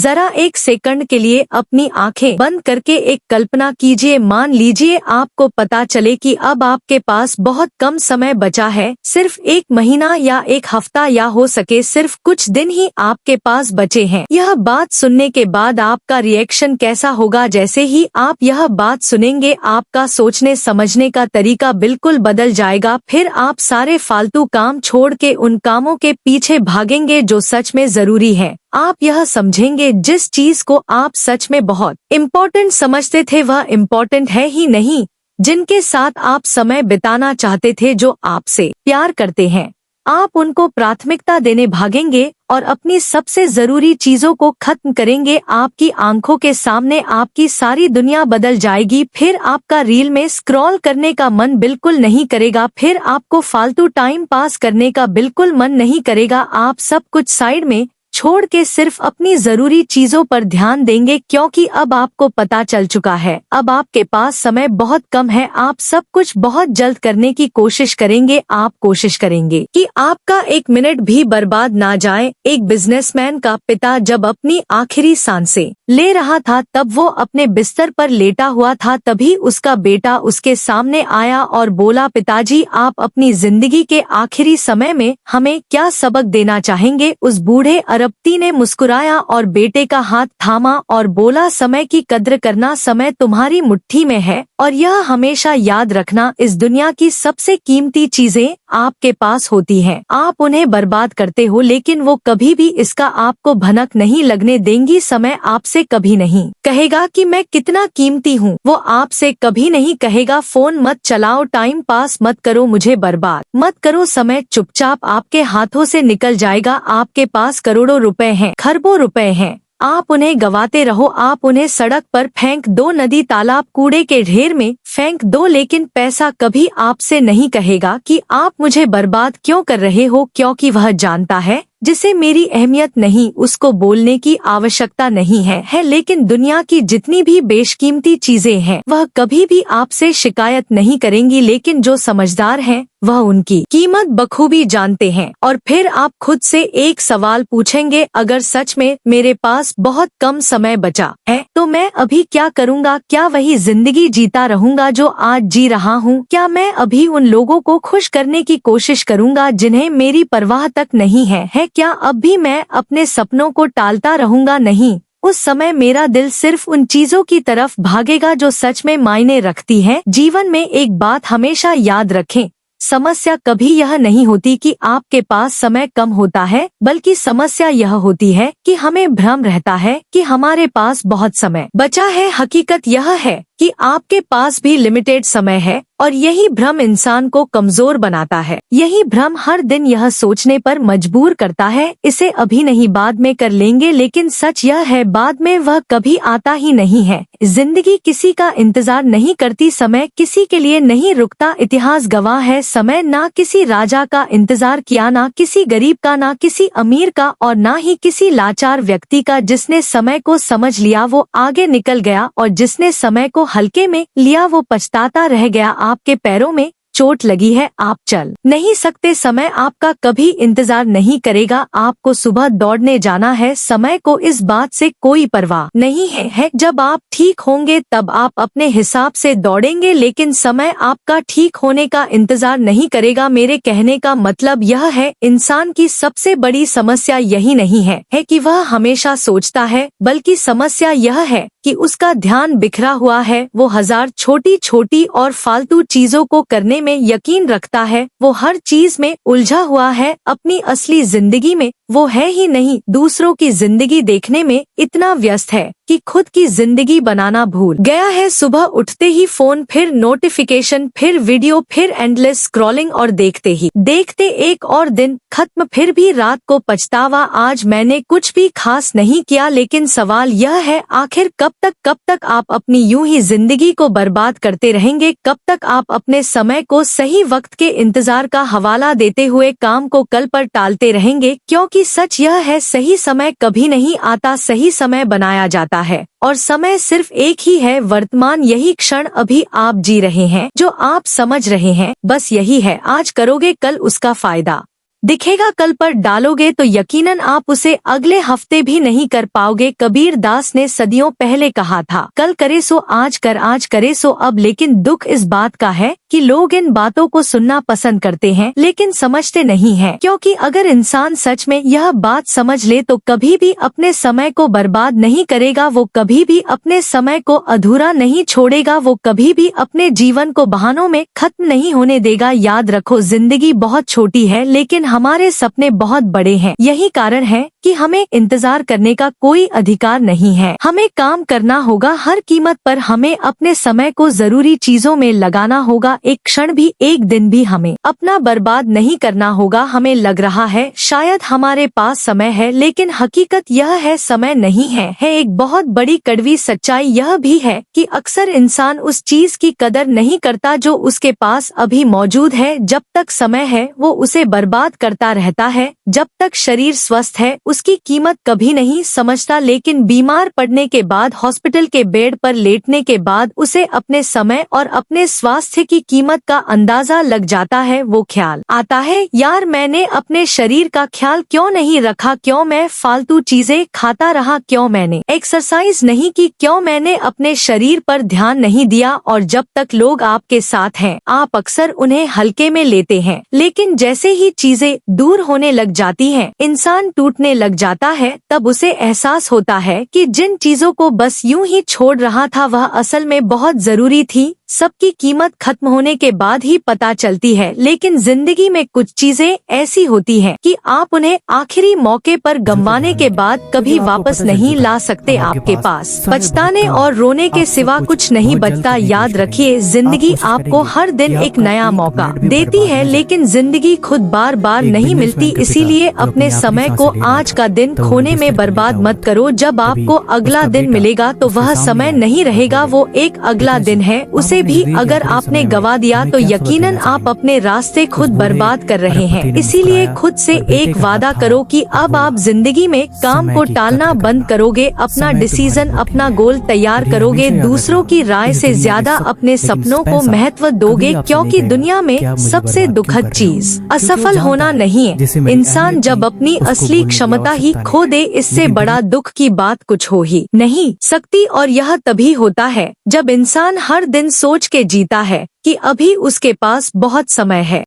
जरा एक सेकंड के लिए अपनी आंखें बंद करके एक कल्पना कीजिए। मान लीजिए आपको पता चले कि अब आपके पास बहुत कम समय बचा है, सिर्फ 1 महीना या 1 हफ्ता या हो सके सिर्फ कुछ दिन ही आपके पास बचे हैं। यह बात सुनने के बाद आपका रिएक्शन कैसा होगा? जैसे ही आप यह बात सुनेंगे आपका सोचने समझने का तरीका बिल्कुल बदल जाएगा। फिर आप सारे फालतू काम छोड़ के उन कामों के पीछे भागेंगे जो सच में जरूरी है। आप यह समझेंगे जिस चीज को आप सच में बहुत इम्पोर्टेंट समझते थे वह इम्पोर्टेंट है ही नहीं। जिनके साथ आप समय बिताना चाहते थे, जो आपसे प्यार करते हैं, आप उनको प्राथमिकता देने भागेंगे और अपनी सबसे जरूरी चीजों को खत्म करेंगे। आपकी आंखों के सामने आपकी सारी दुनिया बदल जाएगी। फिर आपका रील में स्क्रॉल करने का मन बिल्कुल नहीं करेगा। फिर आपको फालतू टाइम पास करने का बिल्कुल मन नहीं करेगा। आप सब कुछ साइड में छोड़ के सिर्फ अपनी जरूरी चीजों पर ध्यान देंगे, क्योंकि अब आपको पता चल चुका है अब आपके पास समय बहुत कम है। आप सब कुछ बहुत जल्द करने की कोशिश करेंगे। आप कोशिश करेंगे कि आपका 1 मिनट भी बर्बाद ना जाए। एक बिजनेसमैन का पिता जब अपनी आखिरी सांसें ले रहा था तब वो अपने बिस्तर पर लेटा हुआ था। तभी उसका बेटा उसके सामने आया और बोला, पिताजी आप अपनी जिंदगी के आखिरी समय में हमें क्या सबक देना चाहेंगे? उस बूढ़े अरबती ने मुस्कुराया और बेटे का हाथ थामा और बोला, समय की कद्र करना, समय तुम्हारी मुट्ठी में है और यह हमेशा याद रखना, इस दुनिया की सबसे कीमती चीजें आपके पास होती हैं। आप उन्हें बर्बाद करते हो लेकिन वो कभी भी इसका आपको भनक नहीं लगने देंगी। समय आपसे कभी नहीं कहेगा कि मैं कितना कीमती हूँ। वो आपसे कभी नहीं कहेगा फोन मत चलाओ, टाइम पास मत करो, मुझे बर्बाद मत करो। समय चुपचाप आपके हाथों से निकल जाएगा। आपके पास करोड़ों रुपए हैं, खरबों रुपए हैं, आप उन्हें गवाते रहो। आप उन्हें सड़क पर फेंक दो, नदी तालाब कूड़े के ढेर में फेंक दो, लेकिन पैसा कभी आपसे नहीं कहेगा कि आप मुझे बर्बाद क्यों कर रहे हो, क्योंकि वह जानता है जिसे मेरी अहमियत नहीं उसको बोलने की आवश्यकता नहीं है। लेकिन दुनिया की जितनी भी बेशकीमती चीजें हैं वह कभी भी आपसे शिकायत नहीं करेंगी, लेकिन जो समझदार हैं वह उनकी कीमत बखूबी जानते हैं। और फिर आप खुद से एक सवाल पूछेंगे, अगर सच में मेरे पास बहुत कम समय बचा है तो मैं अभी क्या करूँगा? क्या वही जिंदगी जीता रहूँगा जो आज जी रहा हूँ? क्या मैं अभी उन लोगों को खुश करने की कोशिश करूँगा जिन्हें मेरी परवाह तक नहीं है? क्या अब भी मैं अपने सपनों को टालता रहूँगा? नहीं, उस समय मेरा दिल सिर्फ उन चीजों की तरफ भागेगा जो सच में मायने रखती हैं। जीवन में एक बात हमेशा याद रखें, समस्या कभी यह नहीं होती कि आपके पास समय कम होता है, बल्कि समस्या यह होती है कि हमें भ्रम रहता है कि हमारे पास बहुत समय बचा है। हकीकत यह है कि आपके पास भी लिमिटेड समय है और यही भ्रम इंसान को कमजोर बनाता है। यही भ्रम हर दिन यह सोचने पर मजबूर करता है, इसे अभी नहीं बाद में कर लेंगे, लेकिन सच यह है बाद में वह कभी आता ही नहीं है। जिंदगी किसी का इंतजार नहीं करती, समय किसी के लिए नहीं रुकता। इतिहास गवाह है, समय ना किसी राजा का इंतजार किया, ना किसी गरीब का, ना किसी अमीर का और ना ही किसी लाचार व्यक्ति का। जिसने समय को समझ लिया वो आगे निकल गया और जिसने समय को हल्के में लिया वो पछताता रह गया। आपके पैरों में चोट लगी है, आप चल नहीं सकते, समय आपका कभी इंतजार नहीं करेगा। आपको सुबह दौड़ने जाना है, समय को इस बात से कोई परवाह नहीं है। जब आप ठीक होंगे तब आप अपने हिसाब से दौड़ेंगे, लेकिन समय आपका ठीक होने का इंतजार नहीं करेगा। मेरे कहने का मतलब यह है, इंसान की सबसे बड़ी समस्या यही नहीं है कि वह हमेशा सोचता है, बल्कि समस्या यह है कि उसका ध्यान बिखरा हुआ है। वो 1000 छोटी छोटी और फालतू चीजों को करने में यकीन रखता है। वो हर चीज में उलझा हुआ है, अपनी असली जिंदगी में वो है ही नहीं। दूसरों की जिंदगी देखने में इतना व्यस्त है कि खुद की जिंदगी बनाना भूल गया है। सुबह उठते ही फोन, फिर नोटिफिकेशन, फिर वीडियो, फिर एंडलेस स्क्रॉलिंग और देखते ही देखते एक और दिन खत्म। फिर भी रात को पछतावा, आज मैंने कुछ भी खास नहीं किया। लेकिन सवाल यह है, आखिर कब तक आप अपनी यूं ही जिंदगी को बर्बाद करते रहेंगे? कब तक आप अपने समय को सही वक्त के इंतजार का हवाला देते हुए काम को कल पर टालते रहेंगे? क्योंकि सच यह है, सही समय कभी नहीं आता, सही समय बनाया जाता है और समय सिर्फ एक ही है, वर्तमान। यही क्षण अभी आप जी रहे हैं, जो आप समझ रहे हैं, बस यही है। आज करोगे कल उसका फायदा दिखेगा कल पर डालोगे तो यकीनन आप उसे अगले हफ्ते भी नहीं कर पाओगे। कबीर दास ने सदियों पहले कहा था, कल करे सो आज कर, आज करे सो अब। लेकिन दुख इस बात का है कि लोग इन बातों को सुनना पसंद करते हैं लेकिन समझते नहीं हैं, क्योंकि अगर इंसान सच में यह बात समझ ले तो कभी भी अपने समय को बर्बाद नहीं करेगा, वो कभी भी अपने समय को अधूरा नहीं छोड़ेगा, वो कभी भी अपने जीवन को बहानों में खत्म नहीं होने देगा। याद रखो, जिंदगी बहुत छोटी है लेकिन हमारे सपने बहुत बड़े हैं। यही कारण है कि हमें इंतजार करने का कोई अधिकार नहीं है। हमें काम करना होगा हर कीमत पर, हमें अपने समय को जरूरी चीजों में लगाना होगा। एक क्षण भी, एक दिन भी हमें अपना बर्बाद नहीं करना होगा। हमें लग रहा है शायद हमारे पास समय है, लेकिन हकीकत यह है समय नहीं है। एक बहुत बड़ी कड़वी सच्चाई यह भी है कि अक्सर इंसान उस चीज की कदर नहीं करता जो उसके पास अभी मौजूद है। जब तक समय है वो उसे बर्बाद करता रहता है, जब तक शरीर स्वस्थ है उसकी कीमत कभी नहीं समझता, लेकिन बीमार पड़ने के बाद, हॉस्पिटल के बेड पर लेटने के बाद उसे अपने समय और अपने स्वास्थ्य की कीमत का अंदाजा लग जाता है। वो ख्याल आता है, यार मैंने अपने शरीर का ख्याल क्यों नहीं रखा, क्यों मैं फालतू चीजें खाता रहा, क्यों मैंने एक्सरसाइज नहीं की, क्यों मैंने अपने शरीर पर ध्यान नहीं दिया। और जब तक लोग आपके साथ हैं आप अक्सर उन्हें हल्के में लेते हैं, लेकिन जैसे ही चीजें दूर होने लग जाती हैं, इंसान टूटने लग जाता है, तब उसे एहसास होता है कि जिन चीजों को बस यूं ही छोड़ रहा था वह असल में बहुत जरूरी थी। सबकी कीमत खत्म होने के बाद ही पता चलती है, लेकिन जिंदगी में कुछ चीजें ऐसी होती हैं कि आप उन्हें आखिरी मौके पर गंवाने के बाद कभी वापस नहीं ला सकते। आपके पास पछताने और रोने के सिवा कुछ नहीं बचता। याद रखिए, जिंदगी आपको हर दिन एक नया मौका देती है, लेकिन जिंदगी खुद बार बार नहीं मिलती। इसीलिए अपने समय को आज का दिन खोने में बर्बाद मत करो। जब आपको अगला दिन मिलेगा तो वह समय नहीं रहेगा, वो एक अगला दिन है। उसे भी अगर आपने गवा दिया तो यकीनन आप अपने रास्ते खुद बर्बाद कर रहे हैं। इसीलिए खुद से एक वादा करो कि अब आप जिंदगी में काम को टालना बंद करोगे, अपना डिसीजन, अपना गोल तैयार करोगे, दूसरों की राय से ज्यादा अपने सपनों को महत्व दोगे, क्योंकि दुनिया में सबसे दुखद चीज असफल होना नहीं है। इंसान जब अपनी असली क्षमता ही खो दे, इससे बड़ा दुख की बात कुछ हो ही नहीं सकती। और यह तभी होता है जब इंसान हर दिन सोच के जीता है कि अभी उसके पास बहुत समय है।